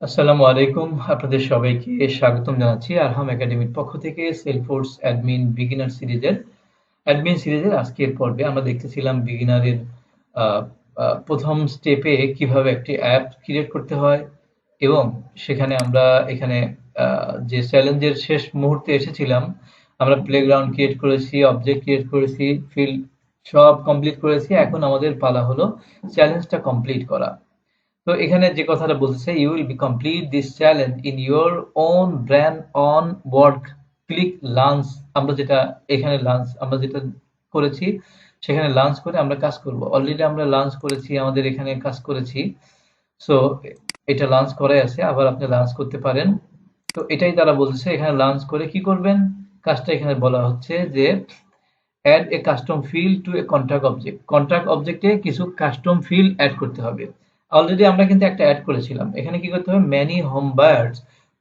আসসালামু আলাইকুম, আপনাদের সবাইকে স্বাগতম জানাচ্ছি আরহাম একাডেমির পক্ষ থেকে সেলফোর্স অ্যাডমিন বিগিনার সিরিজের আজকের পর্বে আমরা দেখতেছিলাম বিগিনারের আহ, প্রথম স্টেপে কিভাবে একটি অ্যাপ ক্রিয়েট করতে হয় এবং সেখানে আমরা এখানে যে চ্যালেঞ্জের শেষ মুহূর্তে এসেছিলাম। আমরা প্লেগ্রাউন্ড ক্রিয়েট করেছি, অবজেক্ট ক্রিয়েট করেছি, ফিল্ড সব কমপ্লিট করেছি। এখন আমাদের পালা হলো চ্যালেঞ্জটা কমপ্লিট করা। তো এখানে যে কথাটা বলতেছে, you will be complete this challenge in your own brand on work click launch. আমরা যেটা এখানে লাঞ্চ আমরা যেটা করেছি, সেখানে লাঞ্চ করে আমরা কাজ করব। অলরেডি আমরা লাঞ্চ করেছি, আমাদের এখানে কাজ করেছি। সো এটা লাঞ্চ করাই আছে, আবার আপনি লাঞ্চ করতে পারেন। তো এটাই তারা বলছে, এখানে লাঞ্চ করে কি করবেন, কাজটা এখানে বলা হচ্ছে যে add a custom field to a contract object. Contract অবজেক্টে কিছু কাস্টম ফিল্ড অ্যাড করতে হবে। অলরেডি আমরা কিন্তু একটা অ্যাড করেছিলাম। এখানে কি করতে হবে, many home buyers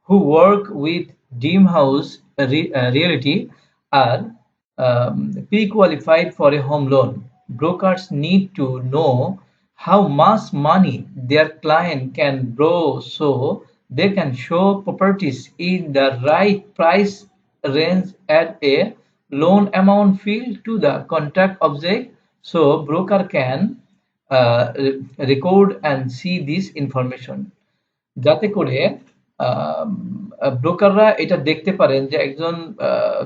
who work with Dream House Realty are pre-qualified for a home loan. Brokers need to know how much money their client can borrow so they can show properties in the right price range at a loan amount field to the contract object so broker can record and see this information, যাতে করে ব্রোকাররা এটা দেখতে পারেন যে একজন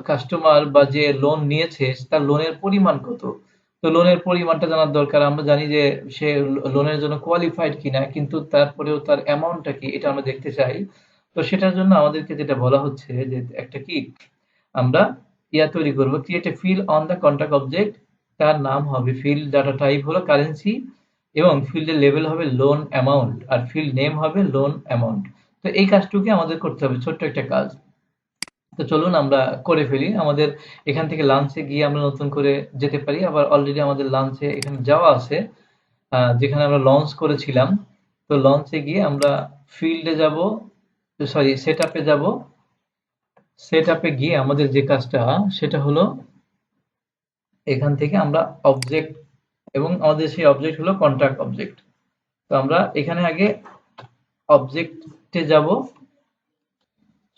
customer বা যে লোন নিয়েছে তার লোনের পরিমাণ কত। তো লোনের পরিমাণটা জানার দরকার। আমরা জানি যে সে লোনের জন্য কোয়ালিফাইড কিনা, কিন্তু তারপরেও তার অ্যামাউন্টটা কি এটা আমরা দেখতে চাই। তো সেটার জন্য আমাদেরকে যেটা বলা হচ্ছে যে একটা কি আমরা তৈরি করব, create a field on the contract object. তার নাম হবে ফিল্ড, ডাটা টাইপ হলো কারেন্সি এবং ফিল্ডের লেভেল হবে লোন অ্যামাউন্ট আর ফিল্ড নেম হবে লোন অ্যামাউন্ট। তো এই কাজটুকু আমাদের করতে হবে, ছোট্ট একটা কাজ। তো চলুন আমরা করে ফেলি। আমাদের এখান থেকে লাঞ্চে গিয়ে আমরা নতুন করে যেতে পারি, আবার অলরেডি আমাদের লাঞ্চে এখানে যাওয়া আছে যেখানে আমরা লঞ্চ করেছিলাম। তো লঞ্চে গিয়ে আমরা ফিল্ডে যাব, সরি সেট আপে যাব। সেট আপে গিয়ে আমাদের যে কাজটা সেটা হলো এখান থেকে আমরা অবজেক্ট, এবং আমাদের সেই অবজেক্ট হলো কন্ট্রাক্ট অবজেক্ট। তো আমরা এখানে আগে অবজেক্টে যাব।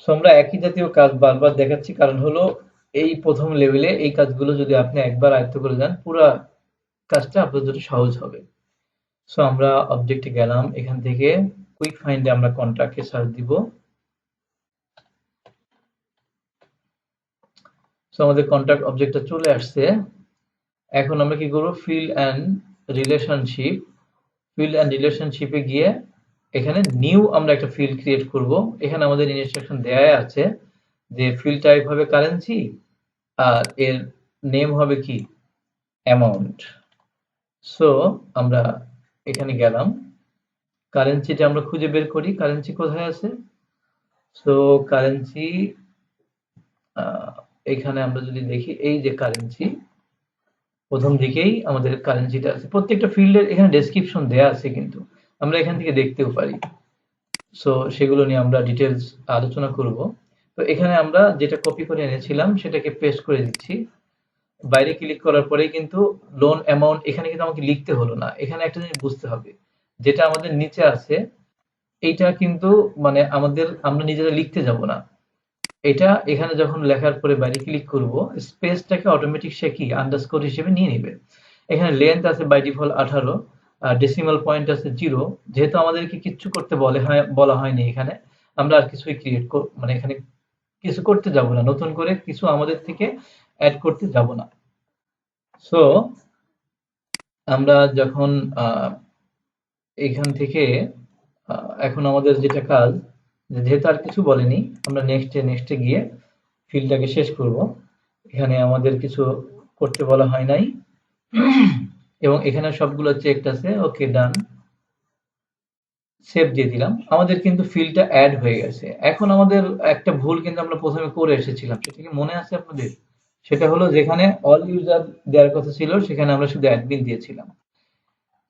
সো আমরা একই জাতীয় কাজ বারবার দেখাচ্ছি, কারণ হলো এই প্রথম লেভেলে এই কাজগুলো যদি আপনি একবার আয়ত্ত করে যান, পুরো কাজটা আপনার জন্য সহজ হবে। সো আমরা অবজেক্টে গেলাম, এখান থেকে কুইক ফাইন্ডে আমরা কন্ট্রাক্টে সার্চ দিব। সো আমাদের কন্ট্রাক্ট অবজেক্টটা চলে আসছে। এখন আমরা কি করব, ফিল্ড অ্যান্ড রিলেশনশিপে গিয়ে এখানে নিউ আমরা একটা ফিল্ড ক্রিয়েট করব। এখানে আমাদের ইনস্ট্রাকশন দেয়া আছে যে ফিল্ড টাইপ হবে কারেন্সি আর এর নেম হবে কি অ্যামাউন্ট। সো আমরা এখানে গেলাম, কারেন্সিটা আমরা খুঁজে বের করি, কারেন্সি কোথায় আছে। সো কারেন্সি এখানে আমরা যদি দেখি, এই যে কারেন্সি প্রথম দিকেই আমাদের কারেন্সিটা আছে। প্রত্যেকটা ফিল্ডের এখানে ডেসক্রিপশন দেয়া আছে, কিন্তু আমরা এখান থেকে দেখতেও পারি। সো সেগুলো নিয়ে আমরা ডিটেলস আলোচনা করব। তো এখানে আমরা যেটা কপি করে এনেছিলাম সেটাকে পেস্ট করে দিচ্ছি। বাইরে ক্লিক করার পরেই কিন্তু লোন অ্যামাউন্ট এখানে কিন্তু আমাকে লিখতে হলো না। এখানে একটা জিনিস বুঝতে হবে, যেটা আমাদের নিচে আছে এইটা কিন্তু মানে আমরা নিজেরা লিখতে যাব না। এটা এখানে যখন লেখার পরে বাইরে ক্লিক করব, স্পেসটাকে অটোমেটিক সে কি আন্ডারস্কোর হিসেবে নিয়ে নেবে। এখানে লেন্থ আছে বাই ডিফল্ট 18, ডেসিমাল পয়েন্ট আছে 0। যেহেতু আমাদেরকে কিচ্ছু করতে বলা হয়নি এখানে, আমরা আর কিছুই মানে এখানে কিছু করতে যাব না, নতুন করে কিছু আমাদের থেকে অ্যাড করতে যাব না। সো আমরা যখন এখান থেকে এখন আমাদের যেটা কাজ, যেহেতু আর কিছু বলেনি, আমরা নেক্সটে গিয়ে ফিল্ডটাকে শেষ করব। এখানে আমাদের কিছু করতে বলা হয় নাই এবং এখানে সবগুলো চেকড আছে। ওকে, ডান, সেভ দিয়ে দিলাম। আমাদের কিন্তু ফিল্ডটা অ্যাড হয়ে গেছে। এখন আমাদের একটা ভুল কিন্তু আমরা প্রথমে করে এসেছিলাম, সেটা কি মনে আছে আপনাদের? সেটা হলো যেখানে অল ইউজার দেওয়ার কথা ছিল সেখানে আমরা শুধু অ্যাডমিন দিয়েছিলাম।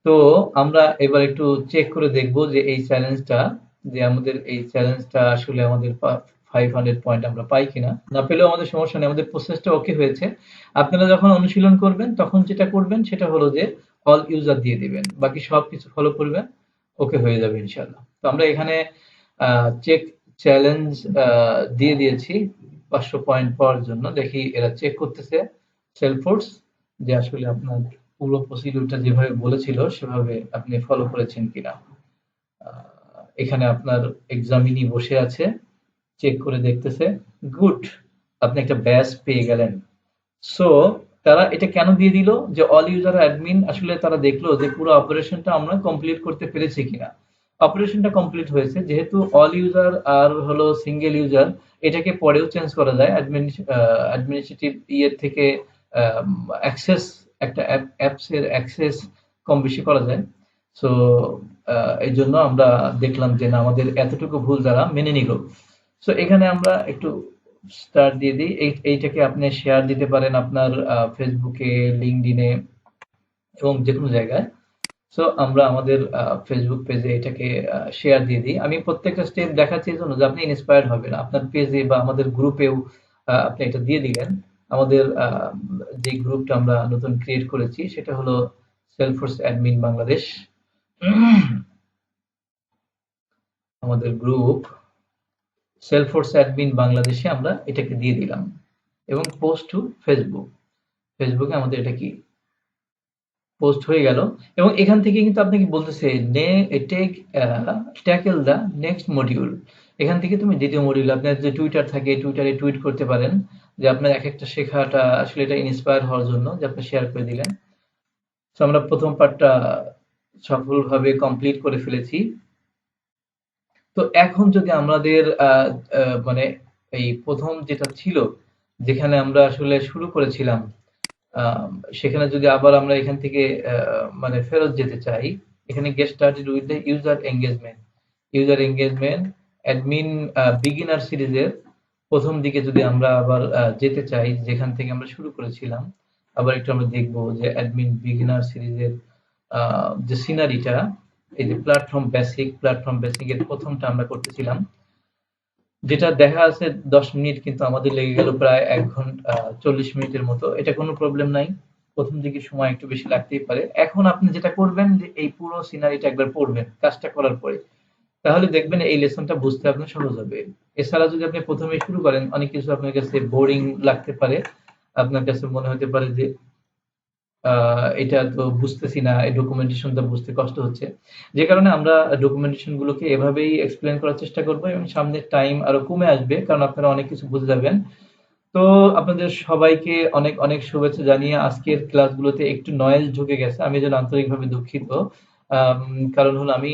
তো আমরা এবার একটু চেক করে দেখব যে আমাদের এই চ্যালেঞ্জটা আসলে আমাদের 500 পয়েন্ট আমরা পাই কিনা। না পেলেও আমাদের সমস্যা নেই, আমাদের প্রসেসটা ওকে হয়েছে। আপনারা যখন অনুশীলন করবেন তখন যেটা করবেন সেটা হলো যে অল ইউজার দিয়ে দিবেন, বাকি সবকিছু ফলো করবেন, ওকে হয়ে যাবে ইনশাআল্লাহ। তো আমরা এখানে চেক চ্যালেঞ্জ দিয়ে দিয়েছি 500 পয়েন্ট পাওয়ার জন্য। দেখি এরা চেক করতেছে সেলফোর্স যে আসলে আপনার পুরো প্রসিডিউরটা যেভাবে বলেছিল সেভাবে আপনি ফলো করেছেন কিনা। এখানে আপনার এক্সামিনি বসে আছে, চেক করে দেখতেছে। গুড, আপনি একটা ব্যাচ পেয়ে গেলেন। সো তারা এটা কেন দিয়ে দিল যে অল ইউজার অ্যাডমিন, আসলে তারা দেখলো যে পুরো অপারেশনটা আমরা কমপ্লিট করতে পেরেছি কিনা। অপারেশনটা কমপ্লিট হয়েছে, যেহেতু অল ইউজার আর হলো সিঙ্গেল ইউজার, এটাকে পরেও চেঞ্জ করা যায় অ্যাডমিনিস্ট্রেটিভ ইয়ের থেকে। অ্যাক্সেস, একটা অ্যাপসের অ্যাক্সেস কম বেশি করা যায়। সো এই জন্য আমরা দেখলাম যে না, আমাদের এতটুকু ভুল তারা মেনে নিল। সো এখানে আমরা একটু স্টার দিয়ে দিই। এইটাকে আপনি শেয়ার দিতে পারেন আপনার ফেসবুকে, লিঙ্কডইনে এবং যে কোনো জায়গায়। সো আমরা আমাদের ফেসবুক পেজে এটাকে শেয়ার দিয়ে দিই। আমি প্রত্যেকটা স্টেপ দেখাচ্ছি এই জন্য যে আপনি ইন্সপায়ার্ড হবেন, আপনার পেজে বা আমাদের গ্রুপেও আপনি এটা দিয়ে দিলেন। আমাদের যে গ্রুপটা আমরা নতুন ক্রিয়েট করেছি সেটা হলো সেলফোর্স অ্যাডমিন বাংলাদেশ। আমাদের গ্রুপ সেলফোর্স অ্যাডমিন বাংলাদেশে আমরা এটাকে দিয়ে দিলাম, এবং পোস্ট টু ফেসবুক। ফেসবুকে আমাদের এটা কি পোস্ট হয়ে গেল। এবং এখান থেকে কিন্তু আপনাকে বলতেছে take tackle the next module. এখান থেকে তুমি দ্বিতীয় মডিউল, আপনার যে টুইটার থাকে টুইটারে টুইট করতে পারেন যে আপনার এক একটা শেখাটা আসলে এটা ইন্সপায়ার হওয়ার জন্য যে আপনি শেয়ার করে দিলেন। তো আমরা প্রথম পার্টটা সফলভাবে কমপ্লিট করে ফেলেছি। তো এখন যদি আমাদের মানে এই প্রথম যেটা ছিল, যেখানে আমরা আসলে শুরু করেছিলাম, সেখানে যদি আবার আমরা এখান থেকে মানে ফেরত যেতে চাই, এখানে get started with the user engagement admin beginner সিরিজের প্রথম দিকে যদি আমরা আবার যেতে চাই, যেখান থেকে আমরা শুরু করেছিলাম, আবার একটু আমরা দেখবো যে অ্যাডমিন বিগিনার সিরিজের যে সিনারিটা, এই যে প্ল্যাটফর্ম বেসিক এর প্রথমটা আমরা করতেছিলাম, যেটা দেখা আছে 10 মিনিট, কিন্তু আমাদের লেগে গেল প্রায় 1 ঘন্টা 40 মিনিটের মতো। এটা কোনো প্রবলেম নাই, প্রথম দিকে সময় একটু বেশি লাগতেই পারে। এখন আপনি যেটা করবেন যে এই পুরো সিনারিটা একবার পড়বেন কাজটা করার পরে, তাহলে দেখবেন এই লেসনটা বুঝতে আপনার সহজ হবে। এছাড়া যদি আপনি প্রথমে শুরু করেন, অনেক কিছু আপনার কাছে বোরিং লাগতে পারে, আপনার কাছে মনে হতে পারে যে এটা তো বুঝতেছি না, এই ডকুমেন্টেশনটা বুঝতে কষ্ট হচ্ছে। যে কারণে আমরা ডকুমেন্টেশন গুলোকে এভাবেই এক্সপ্লেন করার চেষ্টা করবো, এবং সামনে টাইম আরো কমে আসবে কারণ আপনারা অনেক কিছু বুঝে যাবেন। তো আপনাদের সবাইকে অনেক অনেক শুভেচ্ছা জানিয়ে আজকের ক্লাসগুলোতে একটু নয়েজ ঢুকে গেছে, আমি যেন আন্তরিকভাবে দুঃখিত। কারণ হলো আমি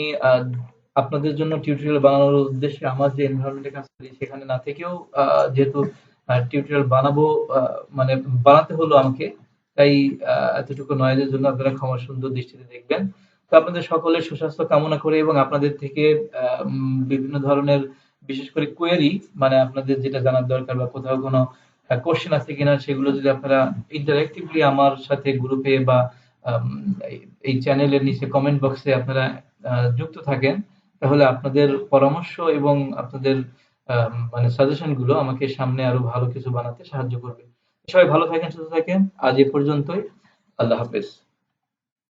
আপনাদের জন্য টিউটোরিয়াল বানানোর উদ্দেশ্যে আমার যে এনভায়রনমেন্টে কাজ করি সেখানে না থেকেও যেহেতু টিউটোরিয়াল বানাবো, মানে বানাতে হলো আমাকে, তাই এতটুকু নয়েজের জন্য আপনারা ক্ষমা সুন্দর দৃষ্টিতে দেখবেন। তো আপনাদের সকলের সুস্বাস্থ্য কামনা করে, এবং আপনাদের থেকে বিভিন্ন ধরনের, বিশেষ করে কোয়েরি, মানে আপনাদের যেটা জানার দরকার বা কোথাও কোনো কোশ্চেন আছে কিনা, সেগুলো যদি আপনারা ইন্টারেক্টিভলি আমার সাথে গ্রুপে বা আম, এই চ্যানেলের নিচে কমেন্ট বক্সে আপনারা যুক্ত থাকেন, তাহলে আপনাদের পরামর্শ এবং আপনাদের মানে সাজেশন গুলো আমাকে সামনে আরো ভালো কিছু বানাতে সাহায্য করবে। সবাই ভালো থাকেন, সুস্থ থাকেন। আজ এ পর্যন্তই। আল্লাহ হাফেজ।